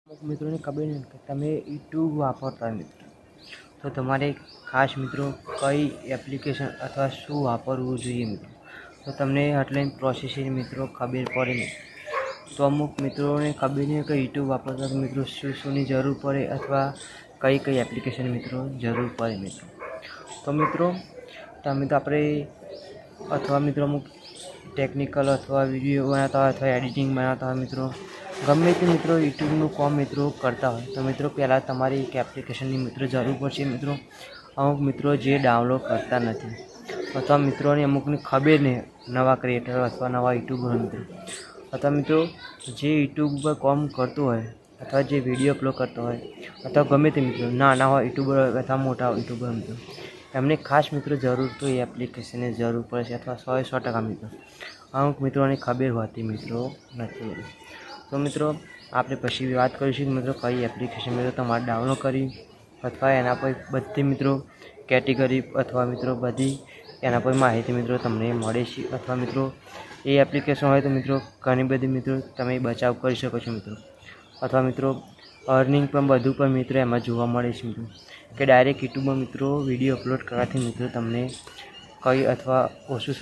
મિત્રોને ખબર નથી કે તમે યુટ્યુબ વાપરતા મિત્રો તો તમારે ખાસ મિત્રો કઈ એપ્લિકેશન અથવા શું વાપરવું જોઈએ મિત્રો તો તમને આટલી પ્રોસેસિંગ મિત્રો ખબર પડે નહીં. તો અમુક મિત્રોને ખબર નહીં કે યુટ્યુબ વાપરતા મિત્રો શુંની જરૂર પડે અથવા કઈ એપ્લિકેશન મિત્રો જરૂર પડે મિત્રો. તો મિત્રો તમે તો આપણે અથવા મિત્રો અમુક ટેકનિકલ અથવા વિડીયો બનાવતા હોય અથવા એડિટિંગ બનાવતા હોય મિત્રો ગમે તે મિત્રો યુટ્યુબનું કામ મિત્રો કરતા હોય તો મિત્રો પહેલાં તમારી એક એપ્લિકેશનની મિત્રો જરૂર પડશે મિત્રો. અમુક મિત્રો જે ડાઉનલોડ કરતા નથી અથવા મિત્રોને અમુકને ખબર નહીં નવા ક્રિએટર અથવા નવા યુટ્યુબર મિત્રો અથવા મિત્રો જે યુટ્યુબ પર કામ કરતું હોય અથવા જે વિડીયો અપલોડ કરતો હોય અથવા ગમે તે મિત્રો નાના હોય યુટ્યુબર અથવા મોટા યુટ્યુબર મિત્રો એમને ખાસ મિત્રો જરૂર તો એ એપ્લિકેશનની જરૂર પડે છે અથવા 100% મિત્રો અમુક મિત્રોને ખબર હોતી મિત્રો નથી. તો મિત્રો આપણે પછી વાત કરીશું મિત્રો કઈ એપ્લિકેશન મિત્રો તમારે ડાઉનલોડ કરી અથવા એના પર બધી મિત્રો કેટેગરી અથવા મિત્રો બધી એના પર માહિતી મિત્રો તમને મળે છે અથવા મિત્રો એ એપ્લિકેશન હોય તો મિત્રો ઘણી બધી મિત્રો તમે બચાવ કરી શકો છો મિત્રો અથવા મિત્રો અર્નિંગ પણ બધું પણ મિત્રો એમાં જોવા મળે છે મિત્રો કે ડાયરેક્ટ યુટ્યુબમાં મિત્રો વિડીયો અપલોડ કરવાથી મિત્રો તમને કઈ અથવા ઓછું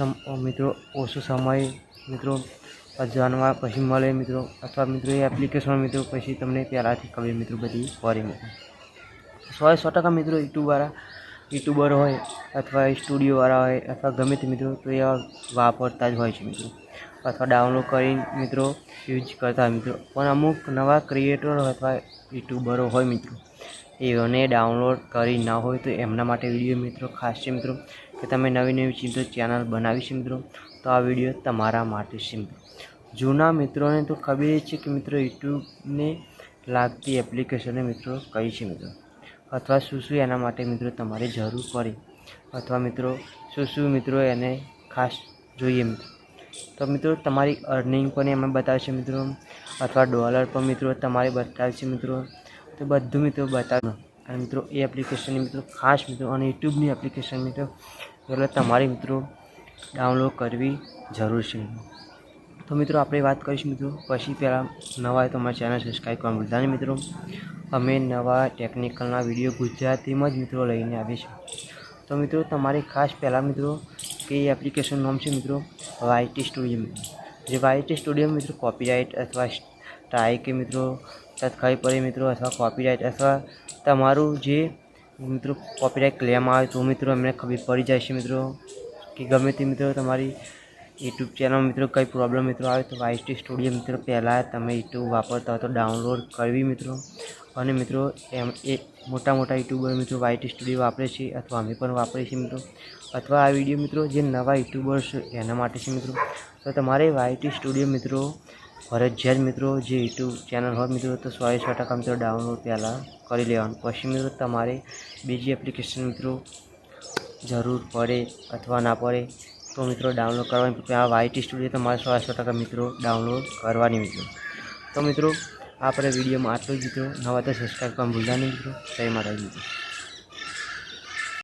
સમય મિત્રો જાણવા પછી મળે મિત્રો અથવા મિત્રો એ એપ્લિકેશન મિત્રો પછી તમને પહેલાંથી ખબર મિત્રો બધી પડે મિત્રો 100% મિત્રો યુટ્યુબર હોય અથવા સ્ટુડિયોવાળા હોય અથવા ગમે તે મિત્રો તો એ વાપરતા જ હોય છે મિત્રો અથવા ડાઉનલોડ કરીને મિત્રો યુઝ કરતા હોય મિત્રો. પણ અમુક નવા ક્રિએટર અથવા યુટ્યુબરો હોય મિત્રો એઓને ડાઉનલોડ કરી ના હોય તો એમના માટે વિડીયો મિત્રો ખાસ છે મિત્રો કે તમે નવી ચેનલ બનાવી છે મિત્રો તો આ વિડીયો તમારા માટે છે મિત્રો. જૂના મિત્રોને તો ખબર છે કે મિત્રો યુટ્યુબને લાગતી એપ્લિકેશનો મિત્રો કઈ છે મિત્રો અથવા શું એના માટે મિત્રો તમારે જરૂર પડે અથવા મિત્રો શું મિત્રો એને ખાસ જોઈએ મિત્રો. તો મિત્રો તમારી અર્નિંગ પણ એમાં બતાવશે મિત્રો અથવા ડોલર પણ મિત્રો તમારે બતાવશે મિત્રો તો બધું મિત્રો બતાવે અને મિત્રો એ એપ્લિકેશનની મિત્રો ખાસ મિત્રો અને યુટ્યુબની એપ્લિકેશન મિત્રો એટલે તમારે મિત્રો ડાઉનલોડ કરવી જરૂર છે મિત્રો. તો મિત્રો આપણે વાત કરીશું મિત્રો પછી પહેલાં નવા હોય તો અમારી ચેનલ સબસ્ક્રાઈબ કરવાનું ભૂલતા નહીં મિત્રો. અમે નવા ટેકનિકલના વિડીયો ગુજરાતીમાં જ મિત્રો લઈને આવીશું. તો મિત્રો તમારે ખાસ પહેલાં મિત્રો કે એપ્લિકેશન નામ છે મિત્રો YT સ્ટુડિયો મિત્રો. જે YT સ્ટુડિયો મિત્રો કોપીરાઇટ અથવા સ્ટ્રાઇક કે મિત્રો તત્કાળ પડે મિત્રો અથવા કોપીરાઇટ અથવા તમારું જે મિત્રો કોપીરાઇટ ક્લેમ આવે તો મિત્રો અમને ખબર પડી જાય છે મિત્રો કે ગમે તે મિત્રો તમારી યુટ્યુબ ચેનલ મિત્રો કંઈ પ્રોબ્લેમ મિત્રો આવે તો YT સ્ટુડિયો મિત્રો પહેલાં તમે યુટ્યુબ વાપરતા હોય તો ડાઉનલોડ કરવી મિત્રો. અને મિત્રો એ મોટા યુટ્યુબર મિત્રો YT સ્ટુડિયો વાપરે છે અથવા અમે પણ વાપરીએ છીએ મિત્રો અથવા આ વિડીયો મિત્રો જે નવા યુટ્યુબર્સ એના માટે છે મિત્રો. તો તમારે YT સ્ટુડિયો મિત્રો ફરજિયાત મિત્રો જે યુટ્યુબ ચેનલ હોય મિત્રો તો 100% મિત્રો ડાઉનલોડ પહેલાં કરી લેવાનું. પછી મિત્રો તમારે બીજી એપ્લિકેશન મિત્રો જરૂર પડે અથવા ના પડે તો મિત્રો ડાઉનલોડ કરવાની પહેલાં YT સ્ટુડિયો તમારે 100% મિત્રો ડાઉનલોડ કરવાની મિત્રો. તો મિત્રો આપણે વિડીયોમાં આટલું જ મિત્રો નવા તો સબસ્ક્રાઈબ કરવાનું ભૂલતા નહીં મિત્રો. જય માતાજી મિત્રો.